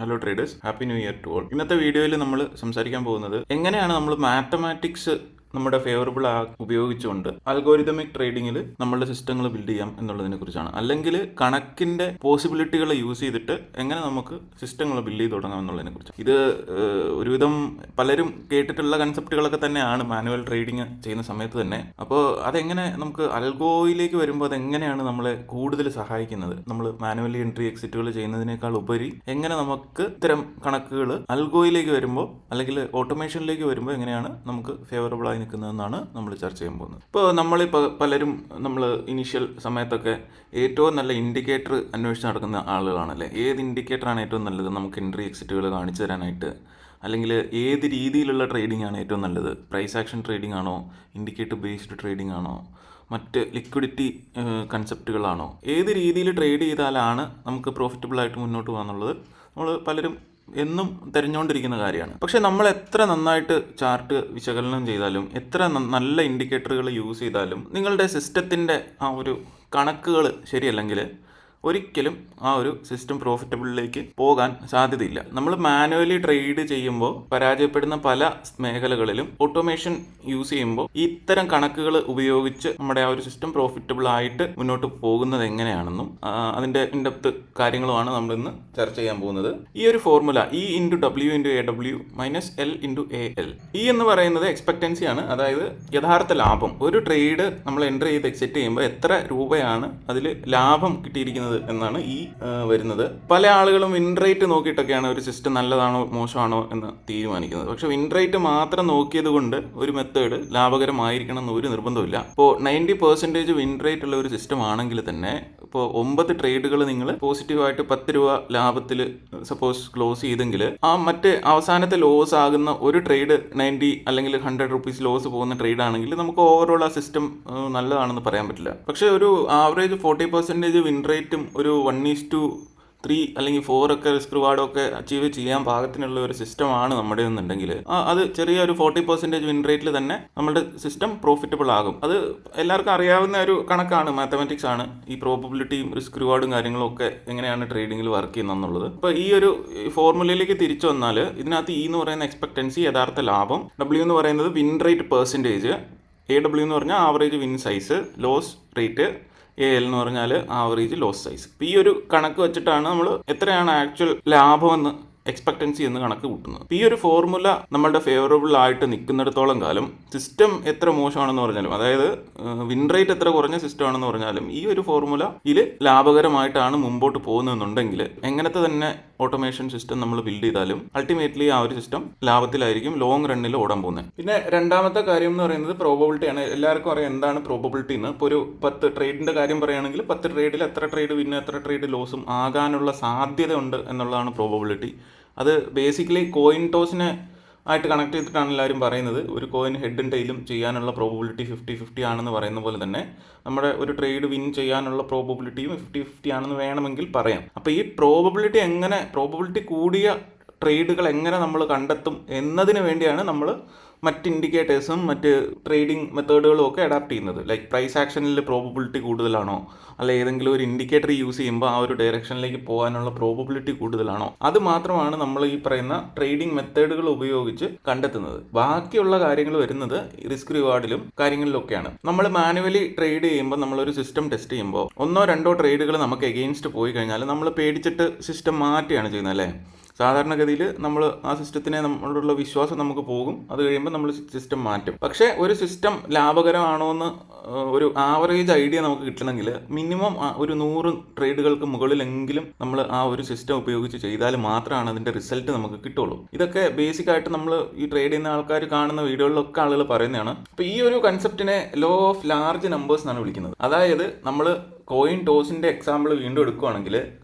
Hello traders, happy new year to all. ഇന്നത്തെ വീഡിയോയിൽ നമ്മൾ സംസാരിക്കാൻ പോകുന്നത് എങ്ങനെയാണ് നമ്മൾ മാത്തമാറ്റിക്സ് നമ്മുടെ ഫേവറബിൾ ഉപയോഗിച്ചുകൊണ്ട് അൽഗോരിതമിക് ട്രേഡിങ്ങിൽ നമ്മളുടെ സിസ്റ്റങ്ങൾ ബിൽഡ് ചെയ്യാം എന്നുള്ളതിനെ കുറിച്ചാണ്. അല്ലെങ്കിൽ കണക്കിൻ്റെ പോസിബിലിറ്റികൾ യൂസ് ചെയ്തിട്ട് എങ്ങനെ നമുക്ക് സിസ്റ്റങ്ങൾ ബിൽഡ് ചെയ്ത് തുടങ്ങാം എന്നുള്ളതിനെ കുറിച്ച്. ഇത് ഒരുവിധം പലരും കേട്ടിട്ടുള്ള കൺസെപ്റ്റുകളൊക്കെ തന്നെയാണ് മാനുവൽ ട്രേഡിങ് ചെയ്യുന്ന സമയത്ത് തന്നെ. അപ്പോൾ അതെങ്ങനെ നമുക്ക് അൽഗോയിലേക്ക് വരുമ്പോൾ അതെങ്ങനെയാണ് നമ്മളെ കൂടുതൽ സഹായിക്കുന്നത്, നമ്മൾ മാനുവലി എൻട്രി എക്സിറ്റുകൾ ചെയ്യുന്നതിനേക്കാൾ ഉപരി എങ്ങനെ നമുക്ക് ഇത്തരം കണക്കുകൾ അൽഗോയിലേക്ക് വരുമ്പോൾ അല്ലെങ്കിൽ ഓട്ടോമേഷനിലേക്ക് വരുമ്പോൾ എങ്ങനെയാണ് നമുക്ക് ഫേവറബിൾ ആയി നിൽക്കുന്നതെന്നാണ് നമ്മൾ ചർച്ച ചെയ്യാൻ പോകുന്നത്. ഇപ്പോൾ നമ്മളിപ്പോൾ പലരും നമ്മൾ ഇനീഷ്യൽ സമയത്തൊക്കെ ഏറ്റവും നല്ല ഇൻഡിക്കേറ്റർ അന്വേഷിച്ച് നടക്കുന്ന ആളുകളാണല്ലേ. ഏത് ഇൻഡിക്കേറ്ററാണ് ഏറ്റവും നല്ലത് നമുക്ക് എൻട്രി എക്സിറ്റുകൾ കാണിച്ചു തരാനായിട്ട്, അല്ലെങ്കിൽ ഏത് രീതിയിലുള്ള ട്രേഡിംഗ് ആണ് ഏറ്റവും നല്ലത്, പ്രൈസ് ആക്ഷൻ ട്രേഡിംഗ് ആണോ, ഇൻഡിക്കേറ്റർ ബേസ്ഡ് ട്രേഡിംഗ് ആണോ, മറ്റ് ലിക്വിഡിറ്റി കൺസെപ്റ്റുകളാണോ, ഏത് രീതിയിൽ ട്രേഡ് ചെയ്താലാണ് നമുക്ക് പ്രോഫിറ്റബിൾ ആയിട്ട് മുന്നോട്ട് പോകാന്നുള്ളത് നമ്മൾ പലരും എന്നും തിരഞ്ഞുകൊണ്ടിരിക്കുന്ന കാര്യമാണ്. പക്ഷേ നമ്മൾ എത്ര നന്നായിട്ട് ചാർട്ട് വിശകലനം ചെയ്താലും എത്ര നല്ല ഇൻഡിക്കേറ്ററുകൾ യൂസ് ചെയ്താലും നിങ്ങളുടെ സിസ്റ്റത്തിൻ്റെ ആ ഒരു കണക്കുകൾ ശരിയല്ലെങ്കിൽ ഒരിക്കലും ആ ഒരു സിസ്റ്റം പ്രോഫിറ്റബിളിലേക്ക് പോകാൻ സാധ്യതയില്ല. നമ്മൾ മാനുവലി ട്രേഡ് ചെയ്യുമ്പോൾ പരാജയപ്പെടുന്ന പല മേഖലകളിലും ഓട്ടോമേഷൻ യൂസ് ചെയ്യുമ്പോൾ ഇത്തരം കണക്കുകൾ ഉപയോഗിച്ച് നമ്മുടെ ആ ഒരു സിസ്റ്റം പ്രോഫിറ്റബിൾ ആയിട്ട് മുന്നോട്ട് പോകുന്നത് എങ്ങനെയാണെന്നും അതിൻ്റെ ഇൻഡെപ്ത് കാര്യങ്ങളുമാണ് നമ്മളിന്ന് ചർച്ച ചെയ്യാൻ പോകുന്നത്. ഈ ഒരു ഫോർമുല E/W/AW-L/AL, E എന്ന് പറയുന്നത് എക്സ്പെക്റ്റൻസിയാണ്, അതായത് യഥാർത്ഥ ലാഭം. ഒരു ട്രേഡ് നമ്മൾ എൻ്റർ ചെയ്ത് എക്സിറ്റ് ചെയ്യുമ്പോൾ എത്ര രൂപയാണ് അതിൽ ലാഭം കിട്ടിയിരിക്കുന്നത് എന്നാണ് ഈ വരുന്നത്. പല ആളുകളും വിൻ റേറ്റ് നോക്കിയിട്ടൊക്കെയാണ് ഒരു സിസ്റ്റം നല്ലതാണോ മോശമാണോ എന്ന് തീരുമാനിക്കുന്നത്. പക്ഷെ വിൻ റേറ്റ് മാത്രം നോക്കിയത് കൊണ്ട് ഒരു മെത്തേഡ് ലാഭകരമായിരിക്കണം എന്ന് ഒരു നിർബന്ധമില്ല. ഇപ്പോൾ 90% വിൻ റേറ്റ് ഉള്ള ഒരു സിസ്റ്റം ആണെങ്കിൽ തന്നെ ഇപ്പോൾ 9 ട്രേഡുകൾ നിങ്ങൾ പോസിറ്റീവായിട്ട് 10 രൂപ ലാഭത്തിൽ സപ്പോസ് ക്ലോസ് ചെയ്തെങ്കിൽ ആ മറ്റ് അവസാനത്തെ ലോസ് ആകുന്ന ഒരു ട്രേഡ് 90 അല്ലെങ്കിൽ 100 റുപ്പീസ് ലോസ് പോകുന്ന ട്രേഡ് ആണെങ്കിൽ നമുക്ക് ഓവറോൾ ആ സിസ്റ്റം നല്ലതാണെന്ന് പറയാൻ പറ്റില്ല. പക്ഷേ ഒരു ആവറേജ് 40% വിൻ റേറ്റും ഒരു 1:3 അല്ലെങ്കിൽ 4 ഒക്കെ റിസ്ക് റിവാർഡൊക്കെ അച്ചീവ് ചെയ്യാൻ പാകത്തിനുള്ള ഒരു സിസ്റ്റമാണ് നമ്മുടെ എന്നുണ്ടെങ്കിൽ അത് ചെറിയൊരു 40% വിൻ റേറ്റിൽ തന്നെ നമ്മുടെ സിസ്റ്റം പ്രോഫിറ്റബിൾ ആകും. അത് എല്ലാവർക്കും അറിയാവുന്ന ഒരു കണക്കാണ്, മാത്തമാറ്റിക്സ് ആണ്. ഈ പ്രോബബിലിറ്റിയും റിസ്ക് റിവാർഡും കാര്യങ്ങളും ഒക്കെ എങ്ങനെയാണ് ട്രേഡിങ്ങിൽ വർക്ക് ചെയ്യുന്നതെന്നുള്ളത്. അപ്പോൾ ഈ ഒരു ഫോർമുലയിലേക്ക് തിരിച്ചു വന്നാൽ ഇതിനകത്ത് E എന്ന് പറയുന്ന എക്സ്പെക്റ്റൻസി, യഥാർത്ഥ ലാഭം, W എന്ന് പറയുന്നത് വിൻ റേറ്റ് പെർസെൻറ്റേജ്, AW എന്ന് പറഞ്ഞാൽ average win size, loss rate, AL എന്ന് പറഞ്ഞാൽ ആവറേജ് ലോസ് സൈസ്. ഈ ഒരു കണക്ക് വെച്ചിട്ടാണ് നമ്മൾ എത്രയാണ് ആക്ച്വൽ ലാഭമെന്ന് എക്സ്പെക്റ്റൻസി എന്ന് കണക്ക് കൂട്ടുന്നത്. ഈ ഒരു ഫോർമുല നമ്മളുടെ ഫേവറബിൾ ആയിട്ട് നിൽക്കുന്നിടത്തോളം കാലം സിസ്റ്റം എത്ര മോശമാണെന്ന് പറഞ്ഞാലും, അതായത് വിൻ റേറ്റ് എത്ര കുറഞ്ഞ സിസ്റ്റം ആണെന്ന് പറഞ്ഞാലും, ഈ ഒരു ഫോർമുല ഇതിൽ ലാഭകരമായിട്ടാണ് മുമ്പോട്ട് പോകുന്നതെന്നുണ്ടെങ്കിൽ എങ്ങനത്തെ തന്നെ ഓട്ടോമേഷൻ സിസ്റ്റം നമ്മൾ ബിൽഡ് ചെയ്താലും അൾട്ടിമേറ്റ്ലി ആ ഒരു സിസ്റ്റം ലാഭത്തിലായിരിക്കും ലോങ് റണ്ണിൽ ഓടാൻ പോകുന്നത്. പിന്നെ രണ്ടാമത്തെ കാര്യം എന്ന് പറയുന്നത് പ്രോബബിലിറ്റിയാണ്. എല്ലാവർക്കും അറിയാം എന്താണ് പ്രോബബിലിറ്റി എന്ന്. ഇപ്പോൾ ഒരു 10 ട്രേഡിൻ്റെ കാര്യം പറയുകയാണെങ്കിൽ 10 ട്രേഡിൽ എത്ര ട്രേഡ് വിന്നും എത്ര ട്രേഡ് ലോസും ആകാനുള്ള സാധ്യത ഉണ്ട് എന്നുള്ളതാണ് പ്രോബബിലിറ്റി. അത് ബേസിക്കലി കോയിൻ ടോസിനെ ആയിട്ട് കണക്ട് ചെയ്തിട്ടാണ് എല്ലാവരും പറയുന്നത്. ഒരു കോയിൻ ഹെഡും ടൈലും ചെയ്യാനുള്ള പ്രോബബിലിറ്റി 50-50 ആണെന്ന് പറയുന്ന പോലെ തന്നെ നമ്മുടെ ഒരു ട്രേഡ് വിൻ ചെയ്യാനുള്ള പ്രോബബിലിറ്റിയും 50-50 ആണെന്ന് വേണമെങ്കിൽ പറയാം. അപ്പോൾ ഈ പ്രോബബിലിറ്റി കൂടിയ ട്രേഡുകൾ എങ്ങനെ നമ്മൾ കണ്ടെത്തും എന്നതിന് വേണ്ടിയാണ് നമ്മൾ മറ്റ് ഇൻഡിക്കേറ്റേഴ്സും മറ്റ് ട്രേഡിംഗ് മെത്തേഡുകളും ഒക്കെ അഡാപ്റ്റ് ചെയ്യുന്നത്. ലൈക്ക് പ്രൈസ് ആക്ഷനിൽ പ്രോബബിലിറ്റി കൂടുതലാണോ, അല്ല ഏതെങ്കിലും ഒരു ഇൻഡിക്കേറ്റർ യൂസ് ചെയ്യുമ്പോൾ ആ ഒരു ഡയറക്ഷനിലേക്ക് പോകാനുള്ള പ്രോബബിലിറ്റി കൂടുതലാണോ, അത് മാത്രമാണ് നമ്മൾ ഈ പറയുന്ന ട്രേഡിംഗ് മെത്തേഡുകൾ ഉപയോഗിച്ച് കണ്ടെത്തുന്നത്. ബാക്കിയുള്ള കാര്യങ്ങൾ വരുന്നത് റിസ്ക് റിവാർഡിലും കാര്യങ്ങളിലൊക്കെയാണ്. നമ്മൾ മാനുവലി ട്രേഡ് ചെയ്യുമ്പോൾ നമ്മളൊരു സിസ്റ്റം ടെസ്റ്റ് ചെയ്യുമ്പോൾ 1-2 ട്രേഡുകൾ നമുക്ക് എഗെയിൻസ്റ്റ് പോയി കഴിഞ്ഞാൽ നമ്മൾ പേടിച്ചിട്ട് സിസ്റ്റം മാറ്റുകയാണ് ചെയ്യുന്നത് അല്ലേ. സാധാരണഗതിയിൽ നമ്മൾ ആ സിസ്റ്റത്തിനെ നമ്മളോടുള്ള വിശ്വാസം നമുക്ക് പോകും, അത് കഴിയുമ്പോൾ നമ്മൾ സിസ്റ്റം മാറ്റും. പക്ഷേ ഒരു സിസ്റ്റം ലാഭകരമാണോ എന്ന് ഒരു ആവറേജ് ഐഡിയ നമുക്ക് കിട്ടണമെങ്കിൽ മിനിമം ഒരു 100 ട്രേഡുകൾക്ക് മുകളിലെങ്കിലും നമ്മൾ ആ ഒരു സിസ്റ്റം ഉപയോഗിച്ച് ചെയ്താൽ മാത്രമാണ് അതിൻ്റെ റിസൾട്ട് നമുക്ക് കിട്ടുള്ളൂ. ഇതൊക്കെ ബേസിക്കായിട്ട് നമ്മൾ ഈ ട്രേഡ് ചെയ്യുന്ന ആൾക്കാർ കാണുന്ന വീഡിയോകളിലൊക്കെ ആളുകൾ പറയുന്നതാണ്. അപ്പോൾ ഈ ഒരു കൺസെപ്റ്റിനെ ലോ ഓഫ് ലാർജ് നമ്പേഴ്സ് എന്നാണ് വിളിക്കുന്നത്. അതായത് നമ്മൾ കോയിൻ ടോസിൻ്റെ എക്സാമ്പിൾ വീണ്ടും എടുക്കുകയാണെങ്കിൽ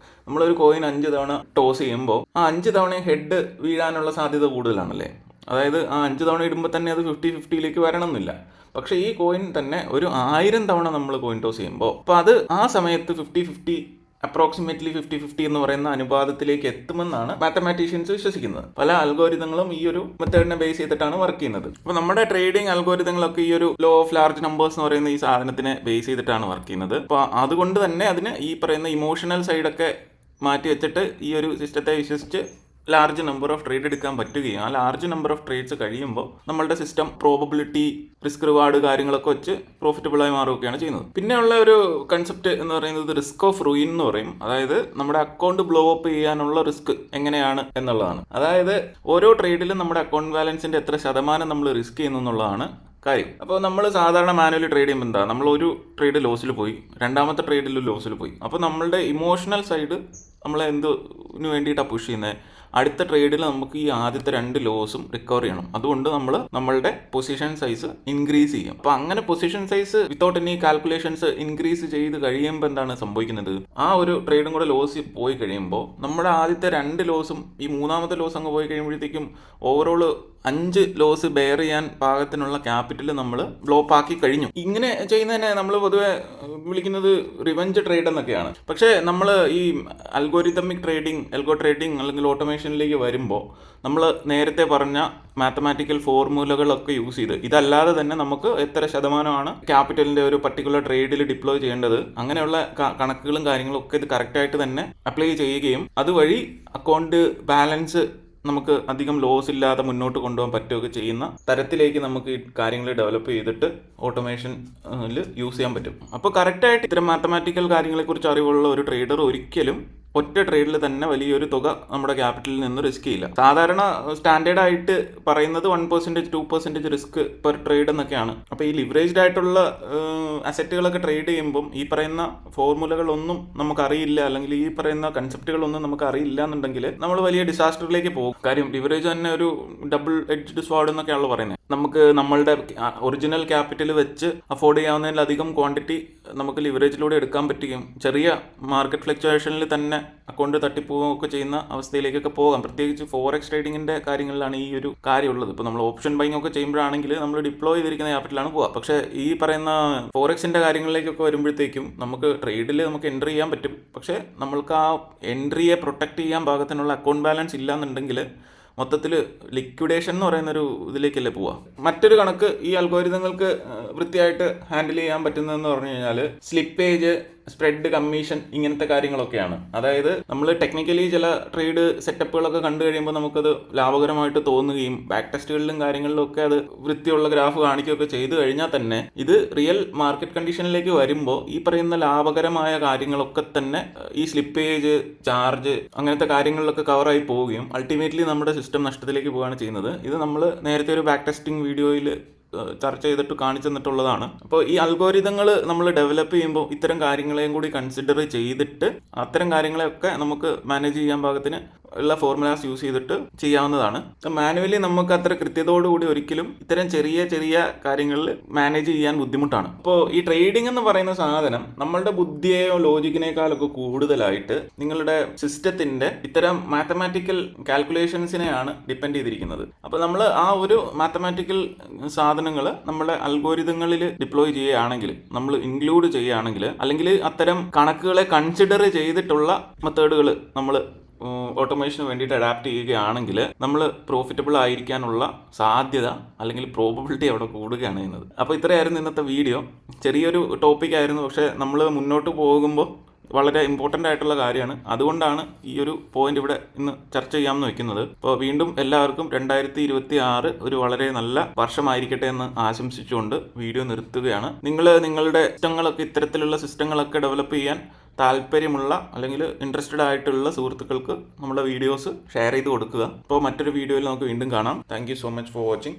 നമ്മളൊരു കോയിൻ 5 തവണ ടോസ് ചെയ്യുമ്പോൾ ആ 5 തവണ ഹെഡ് വീഴാനുള്ള സാധ്യത കൂടുതലാണല്ലേ. അതായത് ആ 5 തവണ ഇടുമ്പോൾ തന്നെ അത് 50-50യിലേക്ക് വരണമെന്നില്ല. പക്ഷേ ഈ കോയിൻ തന്നെ ഒരു 1000 തവണ നമ്മൾ കോയിൻ ടോസ് ചെയ്യുമ്പോൾ അപ്പോൾ അത് ആ സമയത്ത് 50-50 അപ്രോക്സിമേറ്റ്ലി 50-50 എന്ന് പറയുന്ന അനുപാതത്തിലേക്ക് എത്തുമെന്നാണ് മാത്തമാറ്റീഷ്യൻസ് വിശ്വസിക്കുന്നത്. പല അൽഗോരിതങ്ങളും ഈ ഒരു മെത്തേഡിനെ ബേസ് ചെയ്തിട്ടാണ് വർക്ക് ചെയ്യുന്നത്. അപ്പോൾ നമ്മുടെ ട്രേഡിംഗ് അൽഗോരിതങ്ങളൊക്കെ ഈ ഒരു ലോ ഓഫ് ലാർജ് നമ്പേഴ്സ് എന്ന് പറയുന്ന ഈ സാധനത്തിനെ ബേസ് ചെയ്തിട്ടാണ് വർക്ക് ചെയ്യുന്നത്. അപ്പോൾ അതുകൊണ്ട് തന്നെ അതിന് ഈ പറയുന്ന ഇമോഷണൽ സൈഡൊക്കെ മാറ്റി വെച്ചിട്ട് ഈ ഒരു സിസ്റ്റത്തെ വിശ്വസിച്ച് ലാർജ് നമ്പർ ഓഫ് ട്രേഡ് എടുക്കാൻ പറ്റുകയും ആ ലാർജ് നമ്പർ ഓഫ് ട്രേഡ്സ് കഴിയുമ്പോൾ നമ്മളുടെ സിസ്റ്റം പ്രോബബിലിറ്റി റിസ്ക് റിവാർഡ് കാര്യങ്ങളൊക്കെ വെച്ച് പ്രോഫിറ്റബിളായി മാറുകയാണ് ചെയ്യുന്നത്. പിന്നെയുള്ള ഒരു കൺസെപ്റ്റ് എന്ന് പറയുന്നത് റിസ്ക് ഓഫ് റൂയിൻ എന്ന് പറയും. അതായത് നമ്മുടെ അക്കൗണ്ട് ബ്ലോ അപ്പ് ചെയ്യാനുള്ള റിസ്ക് എങ്ങനെയാണ് എന്നുള്ളതാണ്. അതായത് ഓരോ ട്രേഡിലും നമ്മുടെ അക്കൗണ്ട് ബാലൻസിന്റെ എത്ര ശതമാനം നമ്മൾ റിസ്ക് ചെയ്യുന്നു എന്നുള്ളതാണ് കാര്യം. അപ്പോൾ നമ്മൾ സാധാരണ മാനുവലി ട്രേഡ് ചെയ്യുമ്പോൾ എന്താ, നമ്മൾ ഒരു ട്രേഡ് ലോസിൽ പോയി, രണ്ടാമത്തെ ട്രേഡിൽ ലോസിൽ പോയി. അപ്പോൾ നമ്മളുടെ ഇമോഷണൽ സൈഡ് നമ്മളെ എന്തിനു വേണ്ടിയിട്ടാണ് പുഷ് ചെയ്യുന്നത്, അടുത്ത ട്രേഡിൽ നമുക്ക് ഈ ആദ്യത്തെ 2 ലോസും റിക്കവർ ചെയ്യണം. അതുകൊണ്ട് നമ്മൾ നമ്മളുടെ പൊസിഷൻ സൈസ് ഇൻക്രീസ് ചെയ്യും. അപ്പോൾ അങ്ങനെ position size without any calculations increase ചെയ്ത് കഴിയുമ്പോൾ എന്താണ് സംഭവിക്കുന്നത്, ആ ഒരു ട്രേഡും കൂടെ ലോസ് പോയി കഴിയുമ്പോൾ നമ്മുടെ ആദ്യത്തെ 2 ലോസും ഈ മൂന്നാമത്തെ ലോസ് അങ്ങ് പോയി കഴിയുമ്പോഴത്തേക്കും ഓവറോൾ 5 ലോസ് ബെയർ ചെയ്യാൻ പാകത്തിനുള്ള ക്യാപിറ്റൽ നമ്മൾ ബ്ലോപ്പ് ആക്കി കഴിഞ്ഞു. ഇങ്ങനെ ചെയ്യുന്നതിനെ നമ്മൾ പൊതുവെ വിളിക്കുന്നത് റിവെഞ്ച് ട്രേഡ് എന്നൊക്കെയാണ്. പക്ഷേ നമ്മൾ ഈ അൽഗോരിതമിക് ട്രേഡിംഗ്, എൽഗോ ട്രേഡിംഗ് അല്ലെങ്കിൽ ഓട്ടോമേഷനിലേക്ക് വരുമ്പോൾ നമ്മൾ നേരത്തെ പറഞ്ഞ മാത്തമാറ്റിക്കൽ ഫോർമുലകളൊക്കെ യൂസ് ചെയ്ത്, ഇതല്ലാതെ തന്നെ നമുക്ക് എത്ര ശതമാനമാണ് ക്യാപിറ്റലിൻ്റെ ഒരു പർട്ടിക്കുലർ ട്രേഡിൽ ഡിപ്ലോയ് ചെയ്യേണ്ടത്, അങ്ങനെയുള്ള കണക്കുകളും കാര്യങ്ങളും ഒക്കെ ഇത് കറക്റ്റായിട്ട് തന്നെ അപ്ലൈ ചെയ്യുകയും അതുവഴി അക്കൗണ്ട് ബാലൻസ് നമുക്ക് അധികം ലോസ് ഇല്ലാതെ മുന്നോട്ട് കൊണ്ടുപോകാൻ പറ്റുകയൊക്കെ ചെയ്യുന്ന തരത്തിലേക്ക് നമുക്ക് ഈ കാര്യങ്ങൾ ഡെവലപ്പ് ചെയ്തിട്ട് ഓട്ടോമേഷനിൽ യൂസ് ചെയ്യാൻ പറ്റും. അപ്പോൾ കറക്റ്റായിട്ട് ഇത്തരം മാത്തമാറ്റിക്കൽ കാര്യങ്ങളെക്കുറിച്ച് അറിവുള്ള ഒരു ട്രേഡർ ഒരിക്കലും ഒറ്റ ട്രേഡിൽ തന്നെ വലിയൊരു തുക നമ്മുടെ ക്യാപിറ്റലിൽ നിന്ന് റിസ്ക് ചെയ്യില്ല. സാധാരണ സ്റ്റാൻഡേർഡ് ആയിട്ട് പറയുന്നത് 1%, 2% റിസ്ക് പെർ ട്രേഡ് എന്നൊക്കെയാണ്. അപ്പോൾ ഈ ലിവറേജ്ഡ് ആയിട്ടുള്ള അസറ്റുകളൊക്കെ ട്രേഡ് ചെയ്യുമ്പം ഈ പറയുന്ന ഫോർമുലകളൊന്നും നമുക്കറിയില്ല, അല്ലെങ്കിൽ ഈ പറയുന്ന കൺസെപ്റ്റുകളൊന്നും നമുക്ക് അറിയില്ല എന്നുണ്ടെങ്കിൽ നമ്മൾ വലിയ ഡിസാസ്റ്ററിലേക്ക് പോകും. കാര്യം ലിവറേജ് തന്നെ ഒരു ഡബിൾ എഡ്ജ്ഡ് സ്വാഡ് എന്നൊക്കെയാണല്ലോ പറയുന്നത്. നമുക്ക് നമ്മളുടെ ഒറിജിനൽ ക്യാപിറ്റൽ വെച്ച് അഫോർഡ് ചെയ്യാവുന്നതിലധികം ക്വാണ്ടിറ്റി നമുക്ക് ലിവറേജിലൂടെ എടുക്കാൻ പറ്റുകയും ചെറിയ മാർക്കറ്റ് ഫ്ലക്ച്വേഷനിൽ തന്നെ അക്കൗണ്ട് തട്ടിപ്പോവുകയൊക്കെ ചെയ്യുന്ന അവസ്ഥയിലേക്കൊക്കെ പോകാം. പ്രത്യേകിച്ച് ഫോറക്സ് ട്രേഡിങ്ങിൻ്റെ കാര്യങ്ങളിലാണ് ഈ ഒരു കാര്യമുള്ളത്. ഇപ്പോൾ നമ്മൾ ഓപ്ഷൻ ബൈങ് ഒക്കെ ചെയ്യുമ്പോഴാണെങ്കിൽ നമ്മൾ ഡിപ്ലോയ് ചെയ്തിരിക്കുന്ന ക്യാപിറ്റലാണ് പോവുക. പക്ഷേ ഈ പറയുന്ന ഫോറക്സിൻ്റെ കാര്യങ്ങളിലേക്കൊക്കെ വരുമ്പോഴത്തേക്കും നമുക്ക് ട്രേഡിൽ നമുക്ക് എൻട്രി ചെയ്യാൻ പറ്റും. പക്ഷേ നമ്മൾക്ക് ആ എൻട്രിയെ പ്രൊട്ടക്റ്റ് ചെയ്യാൻ പാകത്തിനുള്ള അക്കൗണ്ട് ബാലൻസ് ഇല്ലാന്നുണ്ടെങ്കിൽ മൊത്തത്തിൽ ലിക്വിഡേഷൻ എന്ന് പറയുന്നൊരു ഇതിലേക്കല്ലേ പോവുക. മറ്റൊരു കണക്ക് ഈ അൽഗോരിതങ്ങൾക്ക് വൃത്തിയായിട്ട് ഹാൻഡിൽ ചെയ്യാൻ പറ്റുന്നതെന്ന് പറഞ്ഞു കഴിഞ്ഞാൽ സ്ലിപ്പേജ്, സ്പ്രെഡ്, കമ്മീഷൻ, ഇങ്ങനത്തെ കാര്യങ്ങളൊക്കെയാണ്. അതായത് നമ്മൾ ടെക്നിക്കലി ചില ട്രേഡ് സെറ്റപ്പുകളൊക്കെ കണ്ടു കഴിയുമ്പോൾ നമുക്കത് ലാഭകരമായിട്ട് തോന്നുകയും ബാക്ക് ടെസ്റ്റുകളിലും കാര്യങ്ങളിലും ഒക്കെ അത് വൃത്തിയുള്ള ഗ്രാഫ് കാണിക്കുകയൊക്കെ ചെയ്തു കഴിഞ്ഞാൽ തന്നെ ഇത് റിയൽ മാർക്കറ്റ് കണ്ടീഷനിലേക്ക് വരുമ്പോൾ ഈ പറയുന്ന ലാഭകരമായ കാര്യങ്ങളൊക്കെ തന്നെ ഈ സ്ലിപ്പേജ്, ചാർജ്, അങ്ങനത്തെ കാര്യങ്ങളിലൊക്കെ കവറായി പോവുകയും അൾട്ടിമേറ്റ്ലി നമ്മുടെ സിസ്റ്റം നഷ്ടത്തിലേക്ക് പോവുകയാണ് ചെയ്യുന്നത്. ഇത് നമ്മൾ നേരത്തെ ഒരു ബാക്ക് ടെസ്റ്റിംഗ് വീഡിയോയിൽ ചർച്ച ചെയ്തിട്ട് കാണിച്ചു തന്നിട്ടുള്ളതാണ്. അപ്പോൾ ഈ അൽഗോരിതങ്ങൾ നമ്മൾ ഡെവലപ്പ് ചെയ്യുമ്പോൾ ഇത്തരം കാര്യങ്ങളെയും കൂടി കൺസിഡർ ചെയ്തിട്ട് അത്തരം കാര്യങ്ങളെയൊക്കെ നമുക്ക് മാനേജ് ചെയ്യാൻ പാകത്തിന് ഉള്ള ഫോർമുലാസ് യൂസ് ചെയ്തിട്ട് ചെയ്യാവുന്നതാണ്. മാനുവലി നമുക്ക് അത്ര കൃത്യതയോടുകൂടി ഒരിക്കലും ഇത്തരം ചെറിയ ചെറിയ കാര്യങ്ങളിൽ മാനേജ് ചെയ്യാൻ ബുദ്ധിമുട്ടാണ്. അപ്പോൾ ഈ ട്രേഡിംഗ് എന്ന് പറയുന്ന സാധനം നമ്മളുടെ ബുദ്ധിയെയോ ലോജിക്കിനേക്കാളൊക്കെ കൂടുതലായിട്ട് നിങ്ങളുടെ സിസ്റ്റത്തിൻ്റെ ഇത്തരം മാത്തമാറ്റിക്കൽ കാൽക്കുലേഷൻസിനെയാണ് ഡിപ്പെൻഡ് ചെയ്തിരിക്കുന്നത്. അപ്പോൾ നമ്മൾ ആ ഒരു മാത്തമാറ്റിക്കൽ സാധനങ്ങൾ നമ്മുടെ അൽഗോരിതങ്ങളിൽ ഡിപ്ലോയ് ചെയ്യുകയാണെങ്കിൽ, നമ്മൾ ഇൻക്ലൂഡ് ചെയ്യുകയാണെങ്കിൽ, അല്ലെങ്കിൽ അത്തരം കണക്കുകളെ കൺസിഡർ ചെയ്തിട്ടുള്ള മെത്തേഡുകൾ നമ്മൾ ഓട്ടോമേഷന് വേണ്ടിയിട്ട് അഡാപ്റ്റ് ചെയ്യുകയാണെങ്കിൽ നമ്മൾ പ്രോഫിറ്റബിൾ ആയിരിക്കാനുള്ള സാധ്യത അല്ലെങ്കിൽ പ്രോബബിലിറ്റി അവിടെ കൂടുകയാണ് ചെയ്യുന്നത്. അപ്പോൾ ഇത്രയായിരുന്നു ഇന്നത്തെ വീഡിയോ. ചെറിയൊരു ടോപ്പിക് ആയിരുന്നു, പക്ഷേ നമ്മൾ മുന്നോട്ട് പോകുമ്പോൾ വളരെ ഇമ്പോർട്ടൻ്റ് ആയിട്ടുള്ള കാര്യമാണ്. അതുകൊണ്ടാണ് ഈ ഒരു പോയിന്റ് ഇവിടെ ഇന്ന് ചർച്ച ചെയ്യാമെന്ന് വെക്കുന്നത്. അപ്പോൾ വീണ്ടും എല്ലാവർക്കും 2026 ഒരു വളരെ നല്ല വർഷമായിരിക്കട്ടെ എന്ന് ആശംസിച്ചുകൊണ്ട് വീഡിയോ നിർത്തുകയാണ്. നിങ്ങളുടെ സിസ്റ്റങ്ങളൊക്കെ ഇത്തരത്തിലുള്ള സിസ്റ്റങ്ങളൊക്കെ ഡെവലപ്പ് ചെയ്യാൻ താല്പര്യമുള്ള അല്ലെങ്കിൽ ഇൻട്രസ്റ്റഡ് ആയിട്ടുള്ള സുഹൃത്തുക്കൾക്ക് നമ്മുടെ വീഡിയോസ് ഷെയർ ചെയ്ത് കൊടുക്കുക. അപ്പോൾ മറ്റൊരു വീഡിയോയിൽ നമുക്ക് വീണ്ടും കാണാം. Thank you so much for watching.